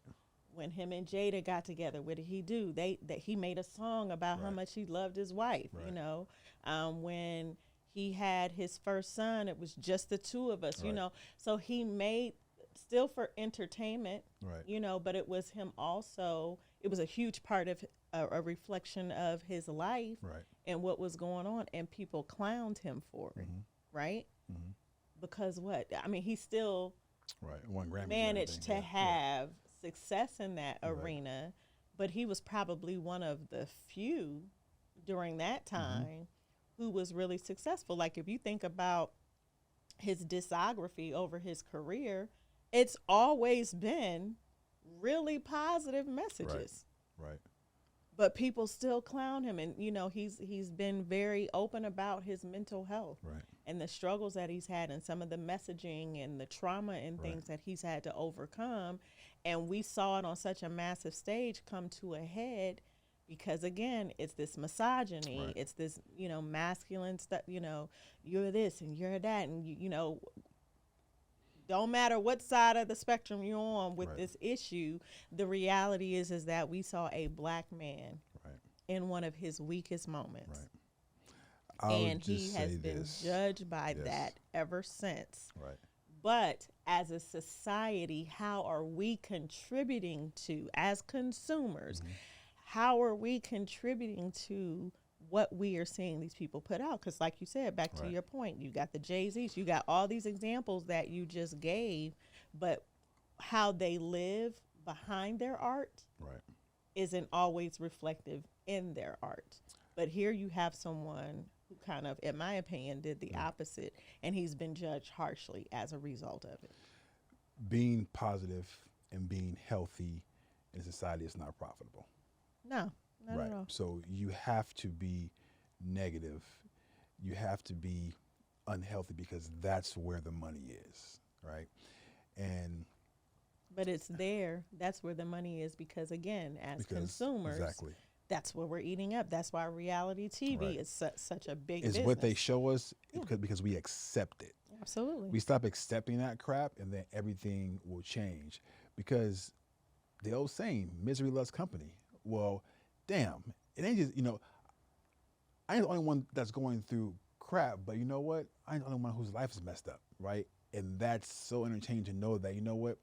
When him and Jada got together, what did he do? That he made a song about how Right. much he loved his wife. You Right. know, when he had his first son, it was just the two of us. You Right. know, so he made still for entertainment. Right. You know, but it was him also. It was a huge part of a reflection of his life Right. and what was going on, and people clowned him for it, right? Because what? I mean, he still Right. One Grammy. managed to Yeah. have success in that Right. arena, but he was probably one of the few during that time who was really successful. Like if you think about his discography over his career, it's always been really positive messages. Right. But people still clown him, and you know he's been very open about his mental health Right. and the struggles that he's had, and some of the messaging and the trauma and things that he's had to overcome. And we saw it on such a massive stage come to a head because again, it's this misogyny, Right. it's this masculine stuff. You know, you're this and you're that, and you know. Don't matter what side of the spectrum you're on with Right. this issue, the reality is that we saw a black man Right. in one of his weakest moments. Right. I would And he just has say been this. judged by Yes. that ever since. Right. But as a society, how are we contributing to, as consumers, how are we contributing to what we are seeing these people put out? Because like you said, back to Right. your point, you got the Jay-Z's, you got all these examples that you just gave, but how they live behind their art Right. isn't always reflective in their art. But here you have someone who kind of, in my opinion, did the opposite, and he's been judged harshly as a result of it. Being positive and being healthy in society is not profitable. No, not Right. at all. So you have to be negative. You have to be unhealthy because that's where the money is. Right. And But it's there. That's where the money is because, again, as because consumers, exactly that's what we're eating up. That's why reality TV Right. is such a big is business. what they show us because we accept it. Absolutely. We stop accepting that crap, and then everything will change. Because the old saying, misery loves company. Well, damn, it ain't just, I ain't the only one that's going through crap, but you know what? I ain't the only one whose life is messed up, right? And that's so entertaining to know that, you know what?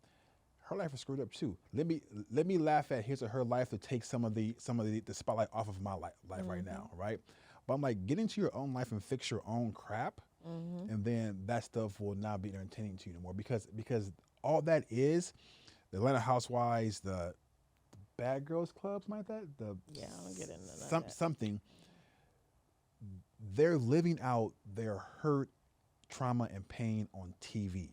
Her life is screwed up too. Let me laugh at his or her life to take some of the spotlight off of my life right now, right? But I'm like, get into your own life and fix your own crap, and then that stuff will not be entertaining to you anymore because all that is, the Atlanta Housewives, the Bad Girls Club, something like that. Yeah, I don't get into none of that. Something. They're living out their hurt, trauma, and pain on TV.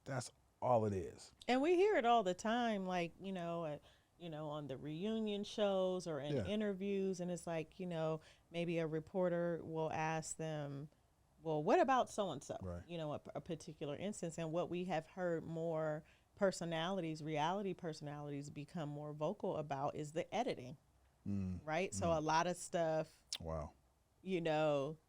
That's all it is. And we hear it all the time, like, on the reunion shows or in Yeah. interviews. And it's like, maybe a reporter will ask them, well, what about so-and-so? Right. A particular instance. And what we have heard more reality personalities become more vocal about is the editing, right? So a lot of stuff, Wow.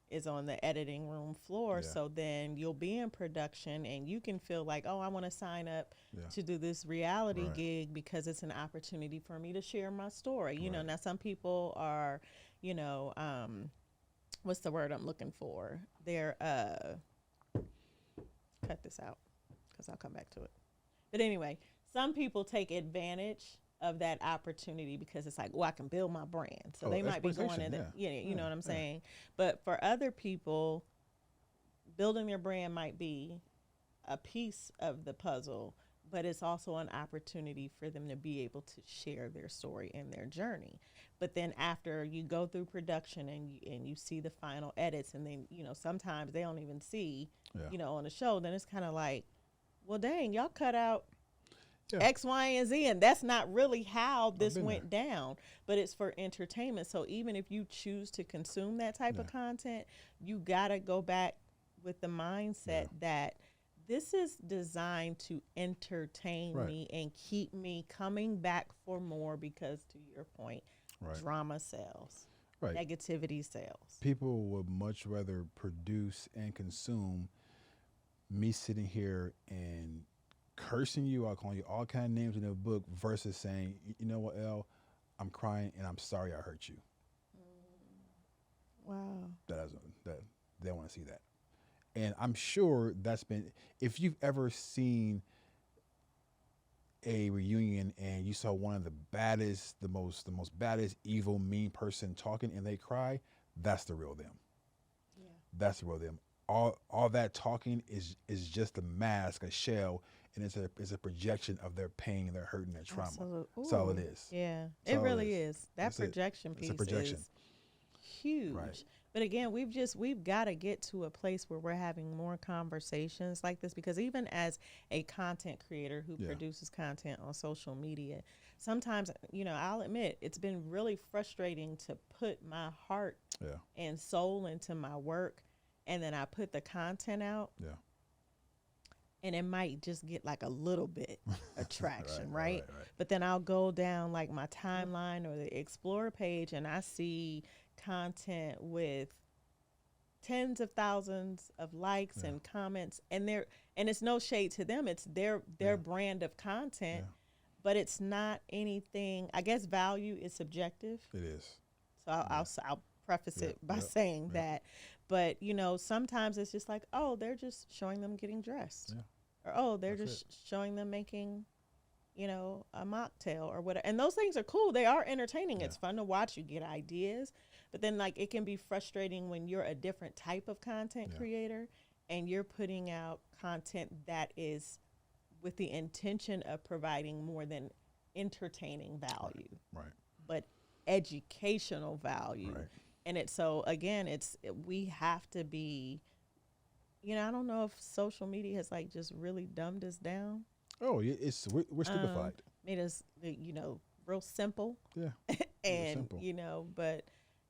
is on the editing room floor. Yeah. So then you'll be in production and you can feel like, oh, I want to sign up Yeah. to do this reality Right. gig because it's an opportunity for me to share my story. Right. Now some people are, what's the word I'm looking for? They're, cut this out because I'll come back to it. But anyway, some people take advantage of that opportunity because it's like, well, I can build my brand. So they might be going in, you know what I'm saying? But for other people, building their brand might be a piece of the puzzle, but it's also an opportunity for them to be able to share their story and their journey. But then after you go through production and you see the final edits, and then, sometimes they don't even see, on the show, then it's kind of like, well, dang, y'all cut out X, Y, and Z, and that's not really how this went down, but it's for entertainment. So even if you choose to consume that type of content, you got to go back with the mindset that this is designed to entertain me and keep me coming back for more because, to your point, drama sells, negativity sells. People would much rather produce and consume me sitting here and cursing you out, calling you all kind of names in the book versus saying, you know what, Elle, I'm crying and I'm sorry I hurt you. Wow. That they want to see that. And I'm sure that's been, if you've ever seen a reunion and you saw one of the baddest, the most baddest, evil, mean person talking and they cry, that's the real them. Yeah. That's the real them. All that talking is just a mask, a shell, and it's a projection of their pain, their hurt, and their trauma. Absolutely. That's all it is. Yeah, it really is. That projection piece is huge. Right. But again, we've got to get to a place where we're having more conversations like this, because even as a content creator who produces content on social media, sometimes, I'll admit it's been really frustrating to put my heart and soul into my work, and then I put the content out. Yeah. And it might just get like a little bit of traction, right? But then I'll go down like my timeline or the Explore page and I see content with tens of thousands of likes and comments, and it's no shade to them. It's their brand of content, but it's not anything. I guess value is subjective. It is. So I'll preface it by saying that. But, sometimes it's just like, oh, they're just showing them getting dressed. Yeah. Or, oh, they're showing them making, a mocktail or whatever. And those things are cool. They are entertaining. It's fun to watch. You get ideas. But then, it can be frustrating when you're a different type of content creator and you're putting out content that is with the intention of providing more than entertaining value. Right. But educational value. Right. And we have to be, I don't know if social media has just really dumbed us down. Oh, we're stupefied. Made us, real simple. Yeah. And, simple. But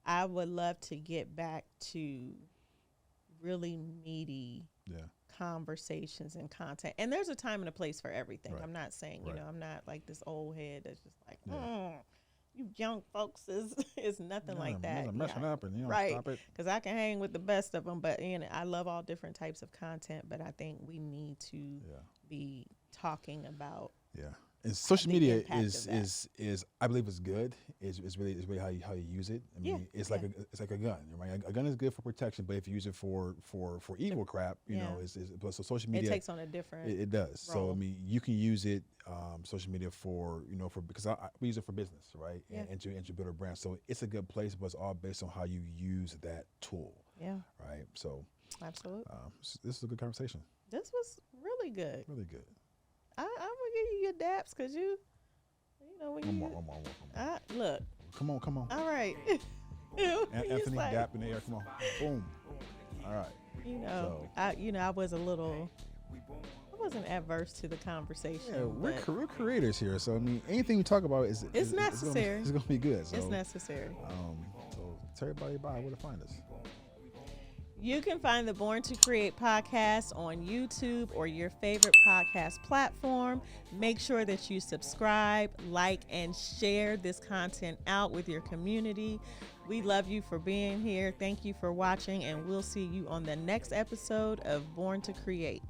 I would love to get back to really meaty conversations and content. And there's a time and a place for everything. Right. I'm not saying, I'm not like this old head that's just like, you young folks is nothing like that. Messing up and stop it. Because I can hang with the best of them, but I love all different types of content. But I think we need to be talking about. Yeah, and social media is I believe it's good. It's really how you use it. I mean, it's like a gun, right? A gun is good for protection, but if you use it for evil crap, so social media, it takes on a different. It does. Role. So I mean, you can use it, social media for because we use it for business, right? And to build a brand. So it's a good place, but it's all based on how you use that tool. Yeah. Right. So. Absolutely. This is a good conversation. This was really good. Really good. I'm gonna give you your daps because when one more. Look. Come on. All right. Anthony, dap in the air. Come on. Boom. All right. I was a little. I wasn't adverse to the conversation. Yeah, we're creators here, so I mean, anything we talk about is necessary. It's gonna be good. So, it's necessary. So tell everybody where to find us. You can find the Born to Create podcast on YouTube or your favorite podcast platform. Make sure that you subscribe, like, and share this content out with your community. We love you for being here. Thank you for watching, and we'll see you on the next episode of Born to Create.